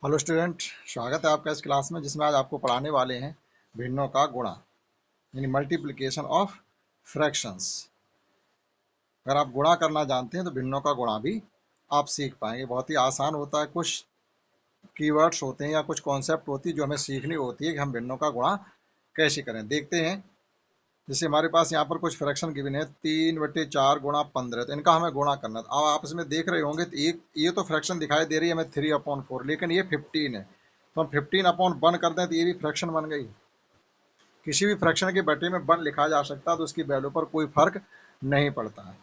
Hello student, स्वागत है आपका इस क्लास में जिसमें आज आपको पढ़ाने वाले हैं भिन्नों का गुणा यानी मल्टीप्लिकेशन ऑफ फ्रैक्शंस। अगर आप गुणा करना जानते हैं तो भिन्नों का गुणा भी आप सीख पाएंगे। बहुत ही आसान होता है। कुछ कीवर्ड्स होते हैं या कुछ कॉन्सेप्ट होती है जो हमें सीखनी होती है कि हम भिन्नों का गुणा कैसे करें। देखते हैं। जैसे हमारे पास यहाँ पर कुछ फ्रैक्शन गिवन है 3/4 गुणा 15, तो इनका हमें गुणा करना है। अब आप इसमें देख रहे होंगे तो एक ये तो फ्रैक्शन दिखाई दे रही है हमें 3/4, लेकिन ये 15 है, तो हम 15/1 कर दें तो ये भी फ्रैक्शन बन गई। किसी भी फ्रैक्शन के बटे में 1 लिखा जा सकता है तो उसकी वैल्यू पर कोई फर्क नहीं पड़ता है।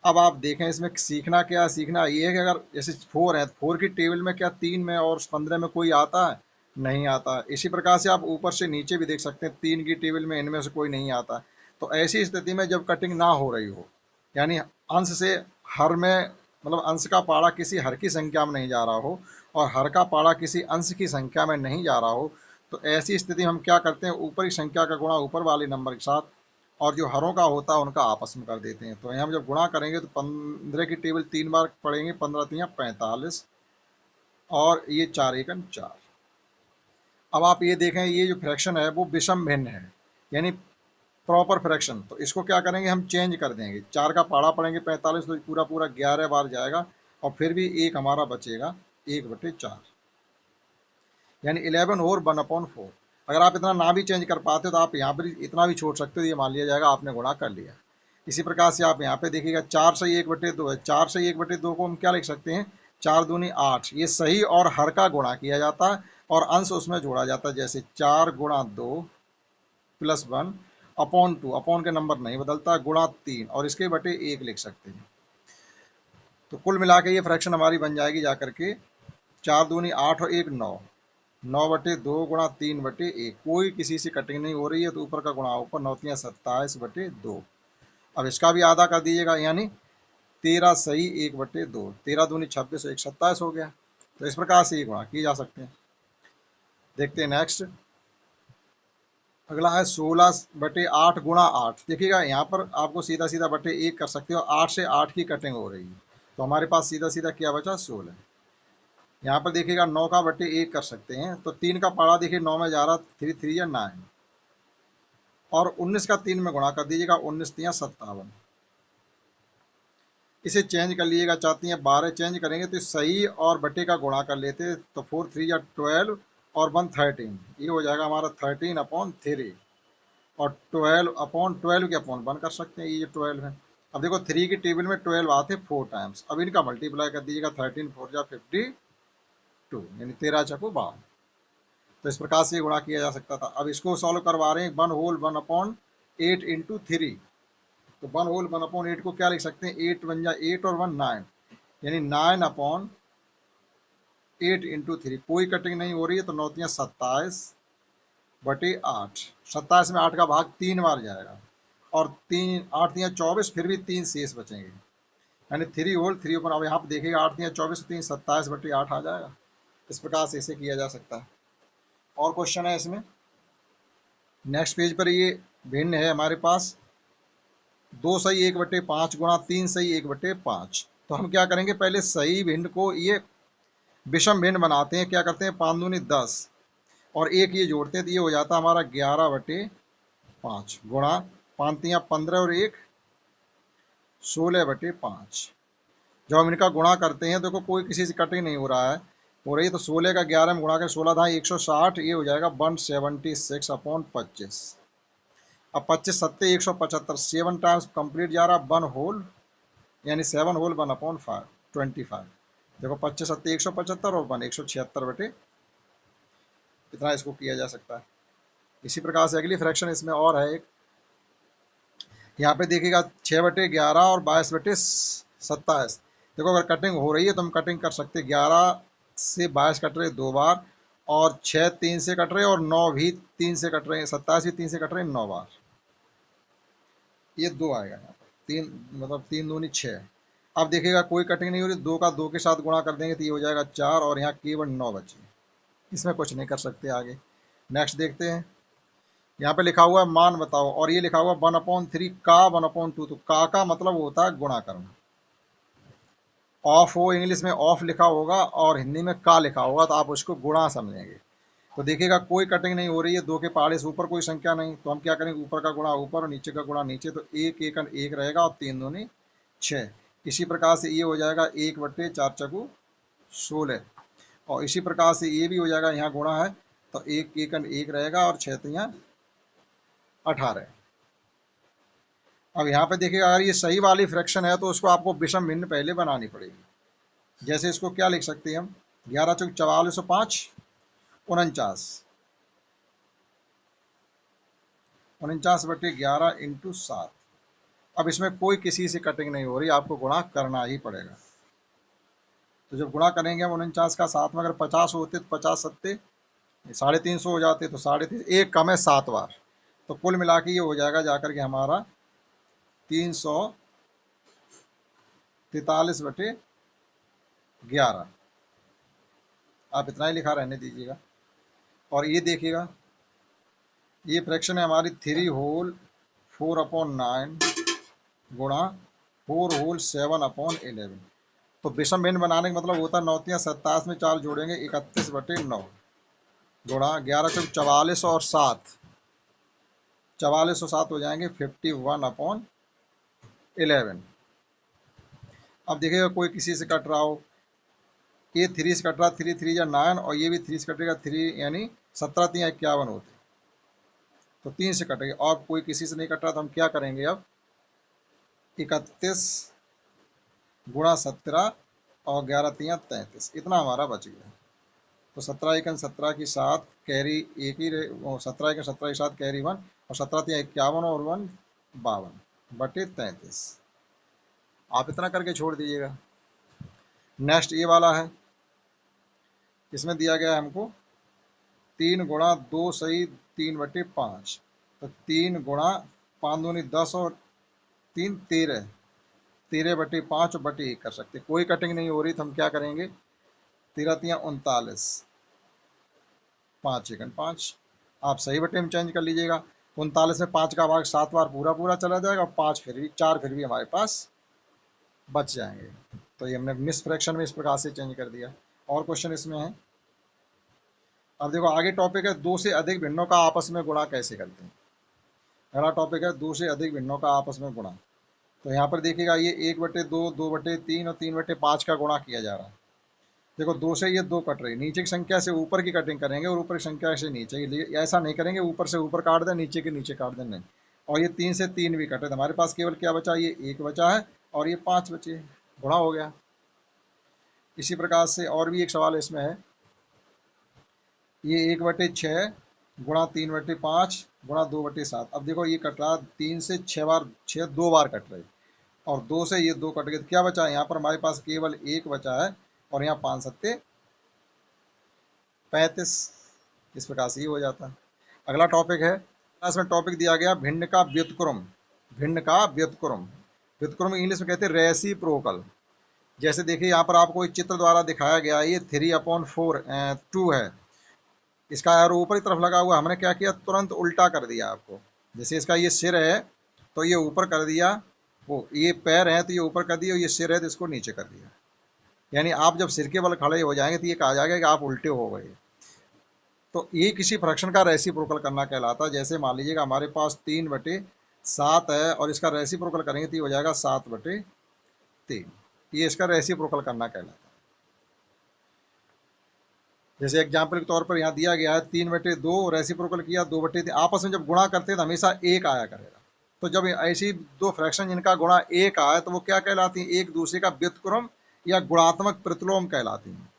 अब आप देखें इसमें सीखना क्या है। सीखना ये है कि अगर जैसे 4 है, 4 की टेबल में क्या 3 में और 15 में कोई आता है? नहीं आता। इसी प्रकार से आप ऊपर से नीचे भी देख सकते हैं 3 की टेबल में इनमें से कोई नहीं आता। तो ऐसी स्थिति में जब कटिंग ना हो रही हो, यानी अंश से हर में, मतलब अंश का पारा किसी हर की संख्या में नहीं जा रहा हो और हर का पारा किसी अंश की संख्या में नहीं जा रहा हो, तो ऐसी स्थिति हम क्या करते हैं, ऊपरी संख्या का गुणा ऊपर वाले नंबर के साथ और जो हरों का होता है उनका आपस में कर देते हैं। तो यहाँ हम जब गुणा करेंगे तो 15 की टेबल 3 बार पढ़ेंगे, 15 3 45 और ये 4 एकम 4। अब आप ये देखें, ये जो फ्रैक्शन है वो विषम भिन्न है यानी प्रॉपर फ्रैक्शन। तो इसको क्या करेंगे, हम चेंज कर देंगे। 4 का पाड़ा पढ़ेंगे 45, तो पूरा पूरा 11 बार जाएगा और फिर भी एक हमारा बचेगा 1/4 यानी 11 और 1/4। अगर आप इतना ना भी चेंज कर पाते तो आप यहाँ पर इतना भी छोड़ सकते हो, ये मान लिया जाएगा आपने गुणा कर लिया। इसी प्रकार से आप यहाँ पे देखिएगा 4 से 1/2 है। 4 से 1/2 को हम क्या लिख सकते हैं, 4 दूनी 8। ये सही और हर का गुणा किया जाता है और अंश उसमें जोड़ा जाता है। जैसे 4 गुणा 2 प्लस 1 अपॉन 2, अपॉन के नंबर नहीं बदलता, गुणा 3 और इसके बटे 1 लिख सकते हैं। तो कुल मिला के ये फ्रैक्शन हमारी बन जाएगी जाकर के 4 दूनी 8 और 1 9, 9/2 गुणा 3/1। कोई किसी से कटिंग नहीं हो रही है तो ऊपर का गुणा ऊपर, 9 तियां 27/2। अब इसका भी आधा कर दीजिएगा यानी 13 सही 1/2। 13 दूनी 26 और 1 27 हो गया। तो इस प्रकार से ये गुणा किए जा सकते हैं। देखते हैं नेक्स्ट। अगला है 16/8 गुणा 8। देखिएगा यहाँ पर आपको सीधा सीधा बटे 1 कर सकते हो, 8 से 8 की कटिंग हो रही है तो हमारे पास सीधा सीधा क्या बचा, 16। यहाँ पर देखिएगा 9 का बटे 1 कर सकते हैं तो 3 का पारा देखिए 9 में जा रहा, 3 3 या 9 और 19 का 3 में गुणा कर दीजिएगा, 19 तियां 57। इसे चेंज कर लीजिएगा, चाहती हैं 12 चेंज करेंगे तो सही और बटे का गुणा कर लेते तो 4 3 या 12 और 1 13, ये हो जाएगा हमारा 13/3 और 12/12 के अपॉन 1 कर सकते हैं, ये 12 है। अब देखो 3 की टेबल में 12 आते 4 टाइम्स, अब इनका मल्टीप्लाई कर दीजिएगा, 13 4 जा 52 यानी 13 चकू 12। तो इस प्रकार से गुणा किया जा सकता था। अब इसको सॉल्व करवा रहे हैं, 1/1/8 इंटू 3। तो 1/1/8 को क्या लिख सकते हैं, 8 1 जा 8 और 1 9 यानी 9/8 इंटू 3। कोई कटिंग नहीं हो रही है तो 9 तियां 27/8। 27 में 8 का भाग 3 बार जाएगा और 3 8 तियां 24, फिर भी 3 शेष बचेंगे यानी 3 होल 3 ऊपर। अब यहाँ पर देखिएगा 8 तियां 24 3 27/8 आ जाएगा। इस प्रकार से इसे किया जा सकता है। और क्वेश्चन है इसमें नेक्स्ट पेज पर, ये भिन्न है हमारे पास 2 सही 1/5 गुणा 3 सही 1/5। तो हम क्या करेंगे, पहले सही भिन्न को ये विषम भिन्न बनाते हैं। क्या करते हैं, 5 दूनी 10 और एक ये जोड़ते हैं तो ये हो जाता है हमारा 11/5 गुणा 5 तियां 15 और 1 16/5। जब हम इनका गुणा करते हैं देखो कोई किसी से कटिंग नहीं हो रहा है, हो रही है तो 16 का 11 में गुणा कर 16 था 160, ये हो जाएगा 176/25। अब 25 सत्ते 175, 7 टाइम्स कंप्लीट जा रहा, 1 होल यानी 7 होल 1/5 25। देखो 25 सत्ते 175 और 1 176 इतना इसको किया जा सकता है। इसी प्रकार से अगली फ्रैक्शन इसमें और है एक, यहाँ पे देखिएगा 6/11 और 22/27। देखो अगर कटिंग हो रही है तो हम कटिंग कर सकते हैं, 11 से 22 कट रहे 2 बार और 6 3 से कट रहे और 9 भी 3 से कट रहे हैं, 27 भी 3 से कट रहे हैं 9 बार, ये 2 आएगा यहाँ पर। 3 मतलब 3 दूनी 6। अब देखिएगा कोई कटिंग नहीं हो रही, 2 का 2 के साथ गुणा कर देंगे तो ये हो जाएगा 4 और यहाँ केवल 9 बचे, इसमें कुछ नहीं कर सकते आगे। नेक्स्ट देखते हैं। यहाँ पे लिखा हुआ है मान बताओ और ये लिखा हुआ 1/3 का 1/2। तो का मतलब होता है गुणा करना ऑफ हो, इंग्लिश में ऑफ लिखा होगा और हिंदी में का लिखा होगा, तो आप उसको गुणा समझेंगे। तो देखिएगा कोई कटिंग नहीं हो रही है, 2 के पहाड़े से ऊपर कोई संख्या नहीं, तो हम क्या करेंगे, ऊपर का गुणा ऊपर और नीचे का गुणा नीचे, तो एक एकन एक रहेगा और 3 दूनी 6। इसी प्रकार से ये हो जाएगा 1/4 16, और इसी प्रकार से ये भी हो जाएगा, यहाँ गुणा है तो एक एकन एक रहेगा और 6 तियाँ 18। अब यहाँ पे देखिएगा अगर ये सही वाली फ्रैक्शन है तो उसको आपको विषम भिन्न पहले बनानी पड़ेगी। जैसे इसको क्या लिख सकते हैं हम, 11 चौक 44 और 5 49, 49/11 इंटू 7। अब इसमें कोई किसी से कटिंग नहीं हो रही, आपको गुणा करना ही पड़ेगा। तो जब गुणा करेंगे हम 49 का 7 में, अगर 50 होते तो 50 सत्ते 350 हो जाते, तो 350 एक कम है 7 बार, तो कुल मिला के ये हो जाएगा जाकर के हमारा 343/11। आप इतना ही लिखा रहने दीजिएगा। और ये देखिएगा ये फ्रैक्शन है हमारी 3 होल 4/9 गुणा 4 होल 7/11। तो विषम भिन्न बनाने का मतलब होता है 9 तियाँ 27 में 4 जोड़ेंगे 31/9 गुणा 11 चौक 44 और 7, 44 और 7 हो जाएंगे 51/11। अब देखिएगा कोई किसी से कट रहा हो, ये 3 से कट रहा, 3 3 या 9 और ये भी 3 से कटेगा 3, यानी 17 तियाँ 51 होते, तो 3 से कटेंगे। और कोई किसी से नहीं कट रहा तो हम क्या करेंगे, अब 31 गुणा 17 और 11 तियाँ 33, इतना हमारा बच गया। तो 17 एकन 17 की 7 कैरी एक ही रहे, 17 एकन 17 की 7 कैरी 1 और 17 तियाँ 51 और 1 52/33। आप इतना करके छोड़ दीजिएगा। नेक्स्ट ये वाला है, इसमें दिया गया है हमको 3 गुणा 2 सही 3/5, तो 3 गुणा 5 दूनी 10 और 3 13, 13/5 और बटे 1 कर सकते। कोई कटिंग नहीं हो रही तो हम क्या करेंगे, 13 तियाँ 39, 5 एकन 5, आप सही बटे में चेंज कर लीजिएगा। 39 में 5 का भाग 7 बार पूरा पूरा चला जाएगा और 5 फिर भी 4 फिर भी हमारे पास बच जाएंगे। तो ये हमने मिस फ्रैक्शन में इस प्रकार से चेंज कर दिया। और क्वेश्चन इसमें है, अब देखो आगे टॉपिक है 2 से अधिक भिन्नों का आपस में गुणा कैसे करते हैं। अगला टॉपिक है 2 से अधिक भिन्नों का आपस में गुणा। तो यहाँ पर देखिएगा ये 1/2, 2/3 और 3/5 का गुणा किया जा रहा है। देखो 2 से ये 2 कट रही, नीचे की संख्या से ऊपर की कटिंग करेंगे और ऊपर की संख्या से नीचे की, ऐसा नहीं करेंगे ऊपर से ऊपर काट दें नीचे के नीचे काट दें, नहीं। और ये 3 से 3 भी कटे, तो हमारे पास केवल क्या बचा, ये 1 बचा है और ये 5 बचे, गुणा हो गया। इसी प्रकार से और भी एक सवाल इसमें है, ये 1/6 गुणा 3/5 गुणा 2/7। अब देखो ये कट रहा 3 से 6 बार, 6 2 बार कट रही, और 2 से ये 2 कट गए, तो क्या बचा है यहाँ पर हमारे पास केवल 1 बचा है, और यहाँ 5 सत्ते 35। इस प्रकार से ये हो जाता है। अगला टॉपिक है, इसमें टॉपिक दिया गया भिन्न का व्युत्क्रम। भिन्न का व्युत्क्रम, व्युत्क्रम इंग्लिश में कहते हैं रेसिप्रोकल। जैसे देखिए यहाँ पर आपको एक चित्र द्वारा दिखाया गया है, ये 3/4 2 है, इसका एरो ऊपर की तरफ लगा हुआ, हमने क्या किया, तुरंत उल्टा कर दिया आपको। जैसे इसका ये सिर है तो ये ऊपर कर दिया, वो ये पैर है तो ये ऊपर कर दिया, ये सिर है तो इसको नीचे कर दिया। यानी आप जब सिर के बल खड़े हो जाएंगे तो ये कहा जाएगा कि आप उल्टे हो गए। तो ये किसी फ्रैक्शन का रेसिप्रोकल करना कहलाता है। जैसे मान लीजिएगा हमारे पास 3/7 है और इसका रेसिप्रोकल करेंगे तो ये हो जाएगा 7/3, ये इसका रेसिप्रोकल करना कहलाता है। जैसे एग्जाम्पल के तौर पर यहाँ दिया गया है 3/2 रेसिप्रोकल किया 2/3, आपस में जब गुणा करते हैं तो हमेशा 1 आया करेगा। तो जब ऐसी दो फ्रैक्शन जिनका गुणा 1 आए तो वो क्या कहलाती हैं, एक दूसरे का व्युत्क्रम या गुणात्मक प्रतिलोम कहलाती हैं।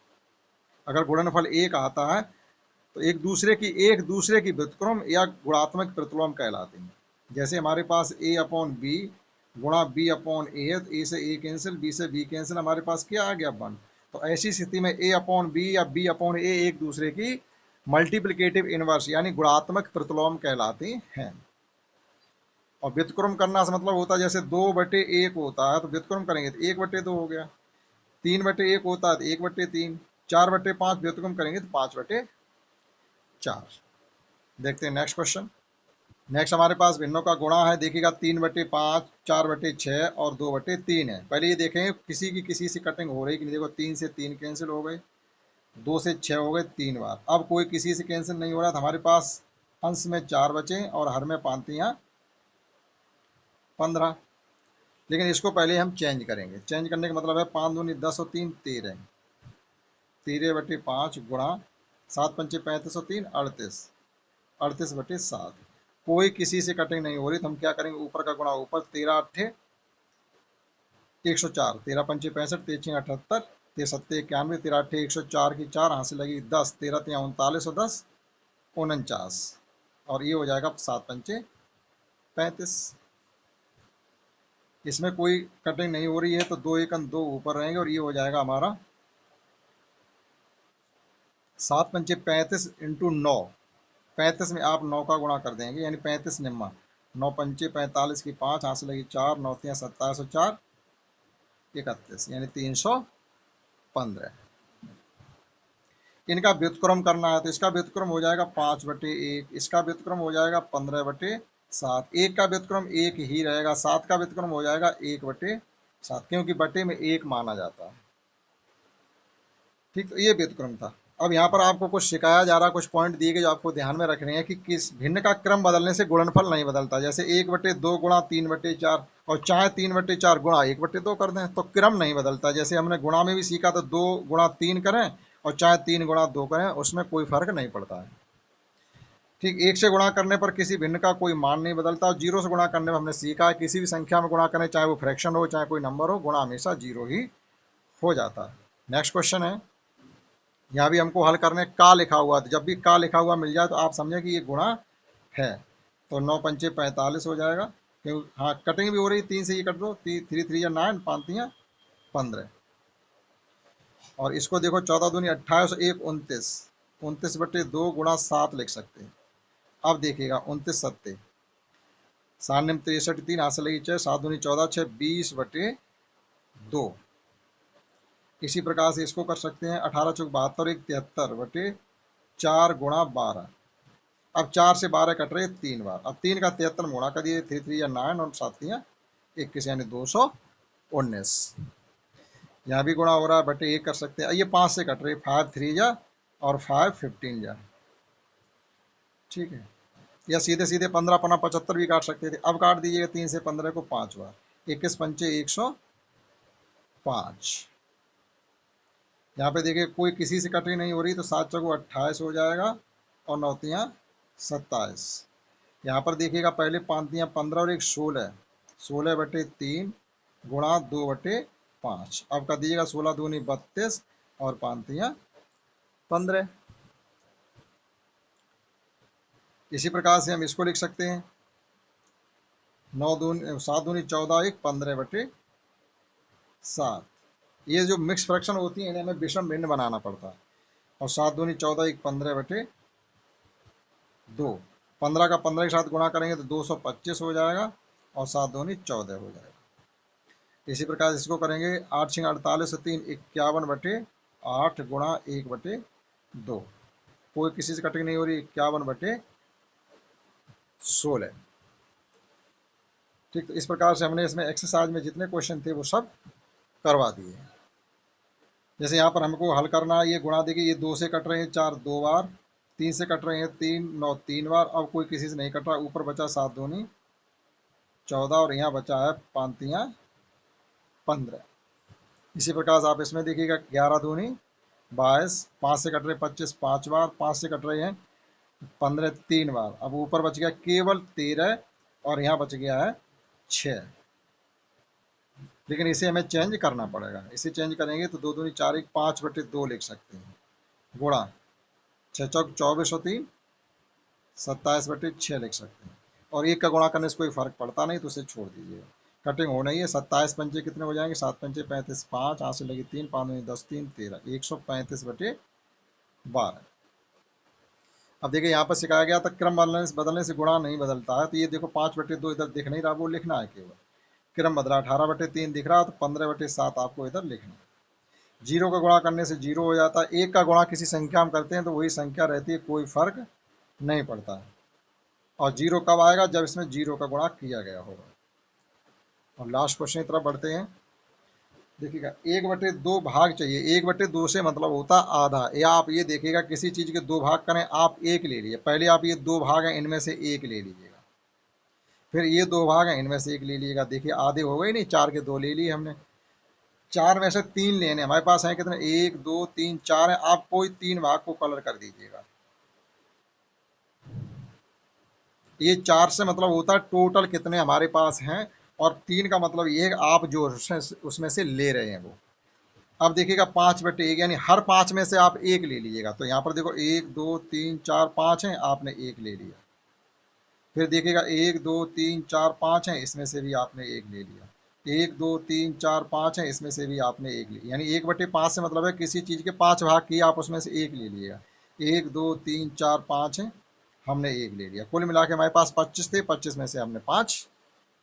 अगर गुणनफल 1 आता है तो एक दूसरे की व्युत्क्रम या गुणात्मक प्रतिलोम कहलाती हैं। जैसे हमारे पास a/b गुणा b/a है, तो a से a कैंसिल, b से b कैंसिल, हमारे पास क्या आ गया 1। तो ऐसी स्थिति में a/b या b/a एक दूसरे की मल्टीप्लिकेटिव इनवर्स यानी गुणात्मक प्रतिलोम कहलाती हैं। और व्युत्क्रम करना से मतलब होता है जैसे 2/1 होता है तो व्युत्क्रम करेंगे तो 1/2 हो गया, 3/1 होता है तो 1/3, 4/5 व्युत्क्रम करेंगे तो 5/4। देखते हैं नेक्स्ट क्वेश्चन। नेक्स्ट हमारे पास भिन्नों का गुणा है, देखिएगा 3/5, 4/6 और 2/3 है। पहले ये देखें किसी की किसी से कटिंग हो रही कि नहीं। देखो 3 से 3 कैंसिल हो गए, 2 से 6 हो गए 3 बार। अब कोई किसी से कैंसिल नहीं हो रहा, तो हमारे पास अंश में 4 बचे और हर में पांतियां 15। लेकिन इसको पहले हम चेंज करेंगे। चेंज करने का मतलब है 5 दूनी 10 और 3 13, 13/5 गुणा 7×5 = 35 और 3 38, 38/7। कोई किसी से कटिंग नहीं हो रही तो हम क्या करेंगे, ऊपर का गुणा ऊपर, 13×8 = 104, 13×5 = 65, 13×6 = 78, 13×7 = 91, 13×8 = 104 की 4 हाथ से लगी 10, 13×3 = 39 और 10 = 49। और ये हो जाएगा 7×5 = 35। इसमें कोई कटिंग नहीं हो रही है तो 2 1 2 ऊपर रहेंगे और ये हो जाएगा हमारा 7×5 = 35 × 9। 35 में आप 9 का गुणा कर देंगे, यानी 35 निम्मा। 9×5 = 45 की 5 हाथ से लगी 4, 9 3 27 और 4 31, यानी 315। इनका व्युत्क्रम करना है तो इसका व्युत्क्रम हो जाएगा 5/1, इसका व्युत्क्रम हो जाएगा 15/7, एक का व्युत्क्रम एक ही रहेगा, 7 का व्युत्क्रम हो जाएगा 1/7, क्योंकि बटे में एक माना जाता है। ठीक, तो ये व्युत्क्रम था। अब यहाँ पर आपको कुछ सिखाया जा रहा है, कुछ पॉइंट दिए गए जो आपको ध्यान में रखने हैं कि किस भिन्न का क्रम बदलने से गुणनफल नहीं बदलता। जैसे 1/2 गुणा 3/4, और चाहे 3/4 गुणा 1/2 कर दें तो क्रम नहीं बदलता। जैसे हमने गुणा में भी सीखा तो 2 गुणा 3 करें और चाहे 3 गुणा 2 करें, उसमें कोई फर्क नहीं पड़ता है। ठीक, 1 से गुणा करने पर किसी भिन्न का कोई मान नहीं बदलता, और 0 से गुणा करने में हमने सीखा है किसी भी संख्या में गुणा करें, चाहे वो फ्रैक्शन हो चाहे कोई नंबर हो, गुणा हमेशा 0 ही हो जाता है। नेक्स्ट क्वेश्चन है, यहाँ भी हमको हल करने का लिखा हुआ था। जब भी का लिखा हुआ मिल जाए तो आप समझें कि ये गुणा है। तो 9×5 = 45 हो जाएगा, क्योंकि हाँ कटिंग भी हो रही, 3 से ये कट दो, 3 3 या 9, 5 15। और इसको देखो 14 दूनी 28 और 1 29, 29/2 गुणा 7 लिख सकते हैं। अब देखिएगा 29 7 6 63 3 हाथ से लगी 6, 7 दूनी 14 6 20/2। इसी प्रकार से इसको कर सकते हैं 18 × 72 1 73/4 गुणा 12। अब 4 से 12 कट रहे 3 बार, अब 3 का 73 गुणा कर दिए, 3 3 या 9 और 7 21, यानी 219। यहाँ भी गुणा हो रहा है, बटे 1 कर सकते हैं। ये 5 से कट रहे, 5 3 जा और 5 15 जा। ठीक है, या सीधे सीधे 15 15 75 भी काट सकते थे। अब काट दीजिएगा 3 से 15 को 5 बार, 21×5 = 105। यहाँ पे देखिए कोई किसी से कटिंग नहीं हो रही तो 7 × 28 हो जाएगा और 9 3 27। यहाँ पर देखिएगा पहले 5 3 15 और 1 16, 16/3 गुणा 2/5। अब कर दीजिएगा 16 दूनी 32 और 5 3 15। इसी प्रकार से हम इसको लिख सकते हैं 7 दूनी 14 1 15/7। ये जो मिक्स फ्रैक्शन होती है इन्हें हमें विषम भिन्न बनाना पड़ता है। और 7 दूनी 14 1 15/2, 15 का 15 के साथ गुणा करेंगे तो 225 हो जाएगा और 7 दूनी 14 हो जाएगा। इसी प्रकार इसको करेंगे 8 6 48 और 3 51/8 गुणा 1/2। कोई किसी से कटिंग नहीं हो रही, 51/16। ठीक, तो इस प्रकार से हमने इसमें एक्सरसाइज में जितने क्वेश्चन थे वो सब करवा दिए। जैसे यहाँ पर हमको हल करना है, ये गुणा देखिए, ये 2 से कट रहे हैं 4 2 बार, 3 से कट रहे हैं 3 9 3 बार। अब कोई किसी से नहीं कट रहा, ऊपर बचा 7 दूनी 14 और यहाँ बचा है 5 3 15। इसी प्रकार से आप इसमें देखिएगा 11 दूनी 22, 5 से कट रहे 25 5 बार, 5 से कट रहे हैं 15 3 बार। अब ऊपर बच गया केवल 13 और यहाँ बच गया है 6। लेकिन इसे हमें चेंज करना पड़ेगा। इसे चेंज करेंगे तो 2 दूनी 4 1 5/2 लिख सकते हैं, गुणा 6 चौक 24 और 3 27/6 लिख सकते हैं। और 1 का गुणा करने से कोई फर्क पड़ता नहीं तो उसे छोड़ दीजिए, कटिंग हो नहीं है। 27 पंचे कितने हो जाएंगे, 7 पंचे 35, 5 हाथ से लगी 3 5 दूनी 10 3 13, 135/12। अब देखिए यहाँ पर सिखाया गया था क्रम बदलने से गुणा नहीं बदलता है। तो ये देखो 5/2 इधर दिख नहीं रहा, वो लिखना है केवल। क्रम बदला, 18/3 दिख रहा है तो 15/7 आपको इधर लिखना है। 0 का गुणा करने से 0 हो जाता है। 1 का गुणा किसी संख्या में करते हैं तो वही संख्या रहती है, कोई फर्क नहीं पड़ता है। और जीरो कब आएगा, जब इसमें जीरो का गुणा किया गया होगा। और लास्ट क्वेश्चन की तरफ बढ़ते हैं। देखिएगा 1/2 भाग चाहिए। 1/2 से मतलब होता आधा, या आप ये देखिएगा किसी चीज़ के दो भाग करें, आप एक ले लीजिए। पहले आप ये दो भाग हैं, इनमें से एक ले लीजिएगा, फिर ये दो भाग हैं, इनमें से एक ले लीजिएगा। देखिए आधे हो गए नहीं, 4 के 2 ले लिए हमने। 4 में से 3 लेने हमारे पास हैं कितने, 1 2 3 4 है। आप कोई 3 भाग को कलर कर दीजिएगा। ये 4 से मतलब होता है टोटल कितने हमारे पास हैं, और 3 का मतलब ये है कि आप जो उसमें से ले रहे हैं वो। अब देखिएगा 5/1 यानी हर 5 में से आप एक ले लीजिएगा। तो यहाँ पर देखो 1 2 3 4 5 हैं, आपने एक ले लिया। फिर देखिएगा 1 2 3 4 5 हैं, इसमें से भी आपने एक ले लिया। 1 2 3 4 5 हैं, इसमें से भी आपने एक लिया। यानी 1/5 से मतलब है किसी चीज़ के 5 भाग किए, आप उसमें से एक ले लिएगा। 1 2 3 4 5 हैं, हमने एक ले लिया। कुल मिला के हमारे पास 25 थे, 25 में से हमने 5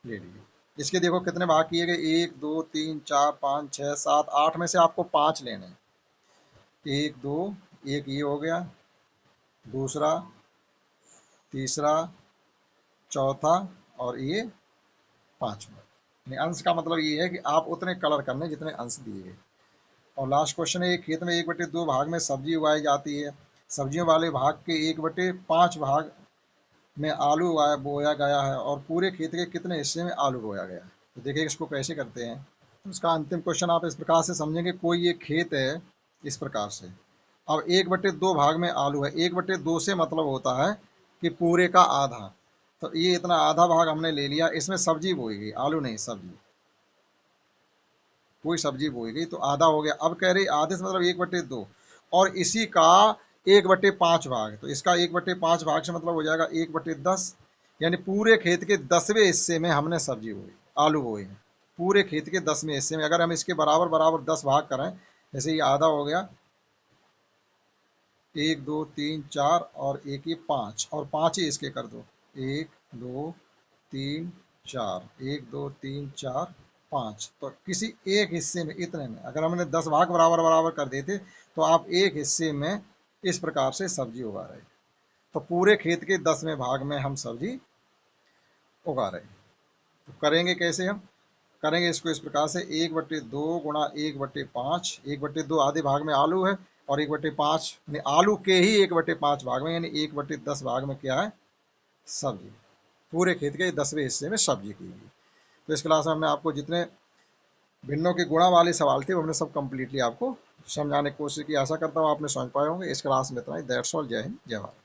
ले लिए। इसके देखो कितने भाग किए गए, 1 2 3 4 5 6 7 8 में से आपको 5 लेने हैं। 1 2, एक ये हो गया, दूसरा, तीसरा, चौथा, और ये पांचवा। यानी अंश का मतलब ये है कि आप उतने कलर करने जितने अंश दिए गए। और लास्ट क्वेश्चन है, खेत में 1/2 भाग में सब्जी उगाई जाती है। सब्जियों वाले भाग के 1/5 भाग में आलू बोया गया है, और पूरे खेत के कितने हिस्से में आलू बोया गया है। तो देखिए इसको कैसे करते हैं। तो इसका अंतिम क्वेश्चन आप इस प्रकार से समझेंगे, कोई ये खेत है इस प्रकार से। अब 1/2 भाग में आलू है। 1/2 से मतलब होता है कि पूरे का आधा। तो ये इतना आधा भाग हमने ले लिया, इसमें सब्जी बोई गई, आलू नहीं, सब्जी, कोई सब्जी बोई गई, तो आधा हो गया। अब कह रही आधे से मतलब 1/2, और इसी का 1/5 भाग। तो इसका 1/5 भाग से मतलब हो जाएगा 1/10। यानी पूरे खेत के 10वें हिस्से में हमने सब्जी बोई, आलू बोए हैं। पूरे खेत के 10वें हिस्से में अगर हम इसके बराबर बराबर 10 भाग करें, जैसे ये आधा हो गया, 1 2 3 4 और एक ये 5, और 5 ही इसके कर दो। 1 2 3 4, 1 2 3 4 5। तो किसी एक हिस्से में, इतने में अगर हमने 10 भाग बराबर बराबर कर देते, तो आप एक हिस्से में इस प्रकार से सब्जी उगा रहे। तो पूरे खेत के 10वें भाग में हम सब्जी उगा रहे। तो करेंगे कैसे हम, करेंगे इसको इस प्रकार से, 1/2 गुणा 1/5। 1/2 आधे भाग में आलू है, और 1/5 यानी आलू के ही 1/5 भाग में, यानी 1/10 भाग में क्या है, सब्जी। पूरे खेत के 10वें हिस्से में सब्जी की गई। तो इस क्लास में हमने आपको जितने भिन्नों के गुणा वाले सवाल थे, वो हमने सब कंप्लीटली आपको समझाने की कोशिश की। आशा करता हूँ आपने समझ पाए होंगे। इस क्लास में इतना ही। That's all. जय हिंद, जय भारत।